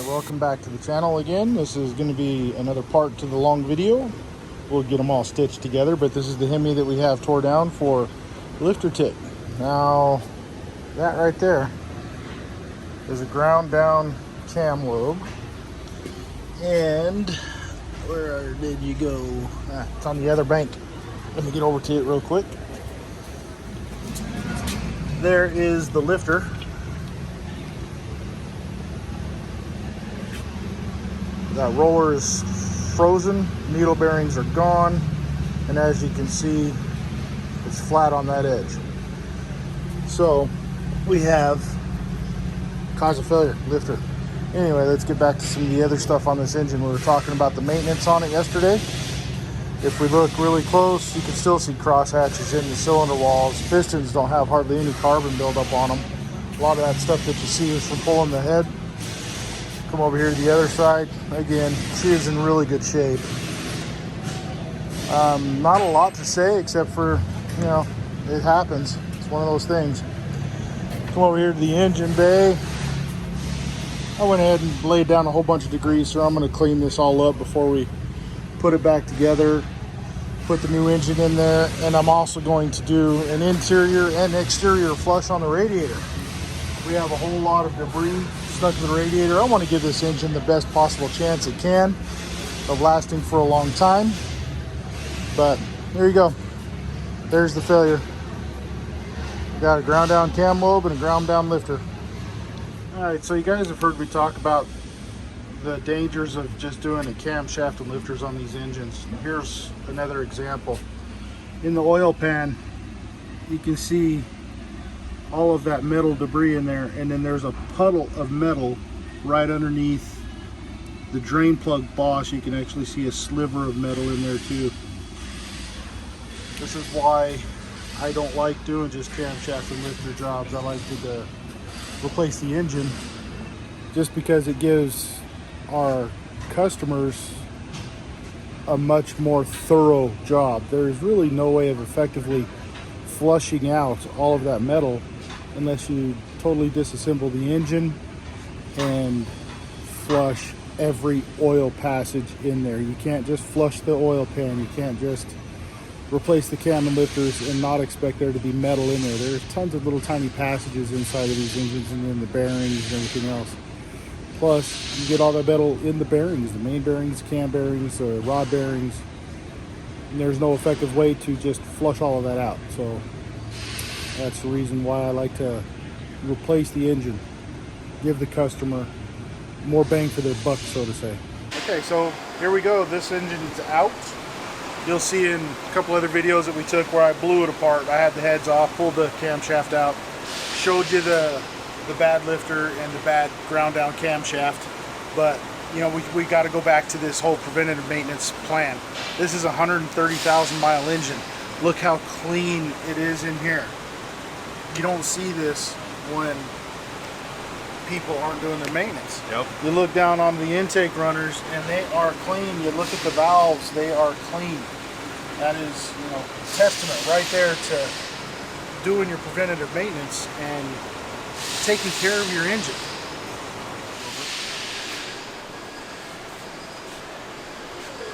Welcome back to the channel again. This is going to be another part to the long video. We'll get them all stitched together, but this is the HEMI that we have tore down for lifter tick. Now that right there is a ground down cam lobe, and where did you go? It's on the other bank. Let me get over to it real quick. There is the lifter. That roller is frozen, needle bearings are gone, and as you can see, it's flat on that edge. So we have cause of failure, lifter. Anyway, let's get back to some of the other stuff on this engine. We were talking about the maintenance on it yesterday. If we look really close, you can still see cross hatches in the cylinder walls. Pistons don't have hardly any carbon buildup on them. A lot of that stuff that you see is from pulling the head. Come over here to the other side. Again, she is in really good shape. Not a lot to say except for, you know, it happens. It's one of those things. Come over here to the engine bay. I went ahead and laid down a whole bunch of degreaser. I'm going to clean this all up before we put it back together, put the new engine in there, and I'm also going to do an interior and exterior flush on the radiator. We have a whole lot of debris stuck to the radiator. I want to give this engine the best possible chance it can of lasting for a long time. But there you go. There's the failure. We got a ground down cam lobe and a ground down lifter. Alright, so you guys have heard me talk about the dangers of just doing a camshaft and lifters on these engines. Here's another example. In the oil pan, you can see all of that metal debris in there, and then there's a puddle of metal right underneath the drain plug boss. You can actually see a sliver of metal in there too. This is why I don't like doing just camshaft and lifter jobs. I like to replace the engine, just because it gives our customers a much more thorough job. There's really no way of effectively flushing out all of that metal unless you totally disassemble the engine and flush every oil passage in there. You can't just flush the oil pan. You can't just replace the cam and lifters and not expect there to be metal in there. There's tons of little tiny passages inside of these engines, and then the bearings and everything else. Plus, you get all that metal in the bearings, the main bearings, cam bearings, rod bearings, and there's no effective way to just flush all of that out. So that's the reason why I like to replace the engine, give the customer more bang for their buck, so to say. Okay, so here we go. This engine's out. You'll see in a couple other videos that we took where I blew it apart. I had the heads off, pulled the camshaft out, showed you the bad lifter and the bad ground down camshaft. But you know, we got to go back to this whole preventative maintenance plan. This is a 130,000 mile engine. Look how clean it is in here. You don't see this when people aren't doing their maintenance. Yep. You look down on the intake runners and they are clean. You look at the valves, they are clean. That is, you know, a testament right there to doing your preventative maintenance and taking care of your engine.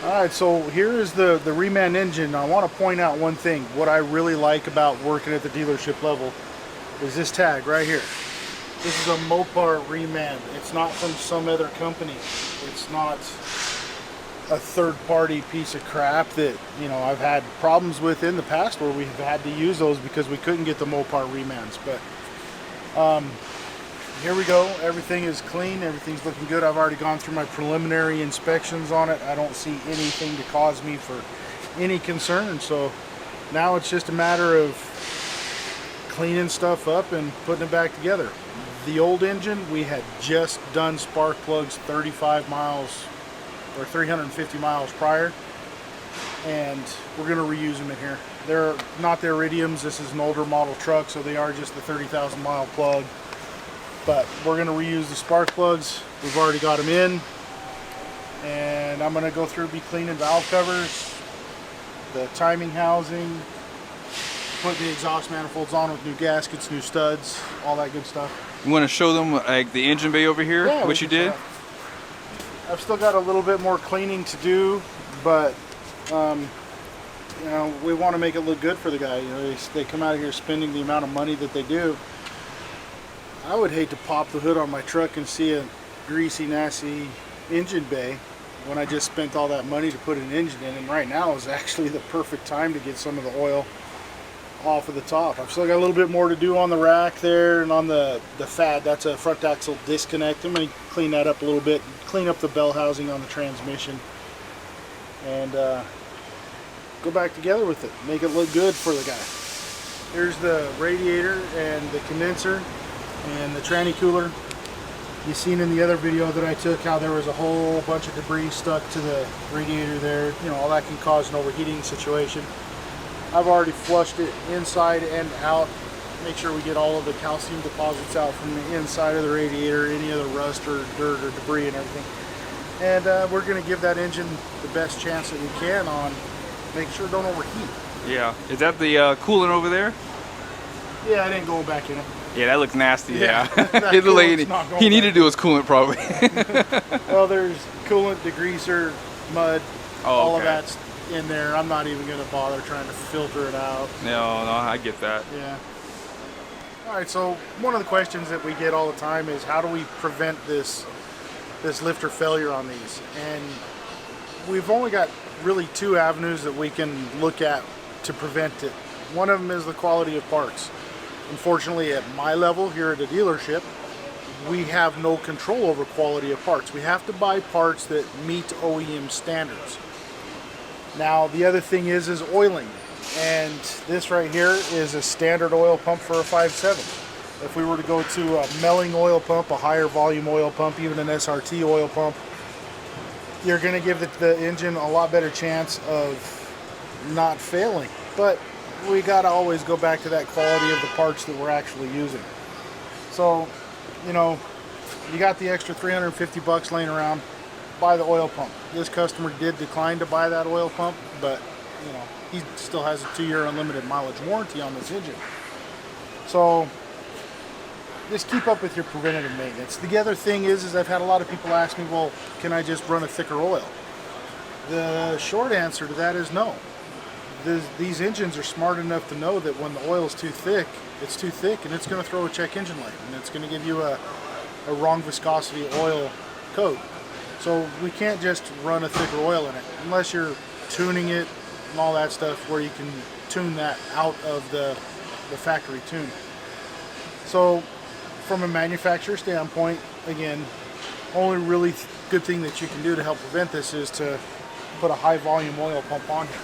Alright, so here is the reman engine. I want to point out one thing. What I really like about working at the dealership level is this tag right here. This is a Mopar reman. It's not from some other company. It's not a third-party piece of crap that, you know, I've had problems with in the past where we've had to use those because we couldn't get the Mopar remans. But here we go. Everything is clean. Everything's looking good. I've already gone through my preliminary inspections on it. I don't see anything to cause me for any concern. So now it's just a matter of cleaning stuff up and putting it back together. The old engine, we had just done spark plugs 35 miles or 350 miles prior, and we're going to reuse them in here. They're not the Iridiums. This is an older model truck, so they are just the 30,000 mile plug. But we're going to reuse the spark plugs. We've already got them in, and I'm going to go through, be cleaning valve covers, the timing housing, put the exhaust manifolds on with new gaskets, new studs, all that good stuff. You want to show them like the engine bay over here, Yeah, what you did? I've still got a little bit more cleaning to do, but you know, we want to make it look good for the guy. You know, they come out here spending the amount of money that they do. I would hate to pop the hood on my truck and see a greasy, nasty engine bay when I just spent all that money to put an engine in. And right now is actually the perfect time to get some of the oil off of the top. I've still got a little bit more to do on the rack there and on the FAD. That's a front axle disconnect. I'm going to clean that up a little bit, clean up the bell housing on the transmission, and go back together with it, make it look good for the guy. Here's the radiator and the condenser and the tranny cooler. You've seen in the other video that I took how there was a whole bunch of debris stuck to the radiator there. You know, all that can cause an overheating situation. I've already flushed it inside and out. Make sure we get all of the calcium deposits out from the inside of the radiator, any other rust or dirt or debris and everything. And we're going to give that engine the best chance that we can on making sure it don't overheat. Yeah. Is that the coolant over there? Yeah, I didn't go back in it. Yeah, that looks nasty. Yeah. It looked like he needed to do his coolant probably. Well, there's coolant, degreaser, mud, all of okay. that's in there. I'm not even going to bother trying to filter it out. No, I get that. Yeah. All right, so one of the questions that we get all the time is how do we prevent this lifter failure on these? And we've only got really two avenues that we can look at to prevent it. One of them is the quality of parts. Unfortunately, at my level here at a dealership, we have no control over quality of parts. We have to buy parts that meet OEM standards. Now, the other thing is oiling. And this right here is a standard oil pump for a 5.7. If we were to go to a melling oil pump, a higher volume oil pump, even an SRT oil pump, you're going to give the engine a lot better chance of not failing. But we got to always go back to that quality of the parts that we're actually using. So, you know, you got the extra 350 bucks laying around, buy the oil pump. This customer did decline to buy that oil pump, but you know, he still has a 2-year unlimited mileage warranty on this engine. So just keep up with your preventative maintenance. The other thing is I've had a lot of people ask me, well, can I just run a thicker oil? The short answer to that is no. These engines are smart enough to know that when the oil is too thick, it's too thick and it's going to throw a check engine light and it's going to give you a wrong viscosity oil code. So we can't just run a thicker oil in it unless you're tuning it and all that stuff where you can tune that out of the factory tune. So from a manufacturer standpoint, again, only really good thing that you can do to help prevent this is to put a high volume oil pump on here.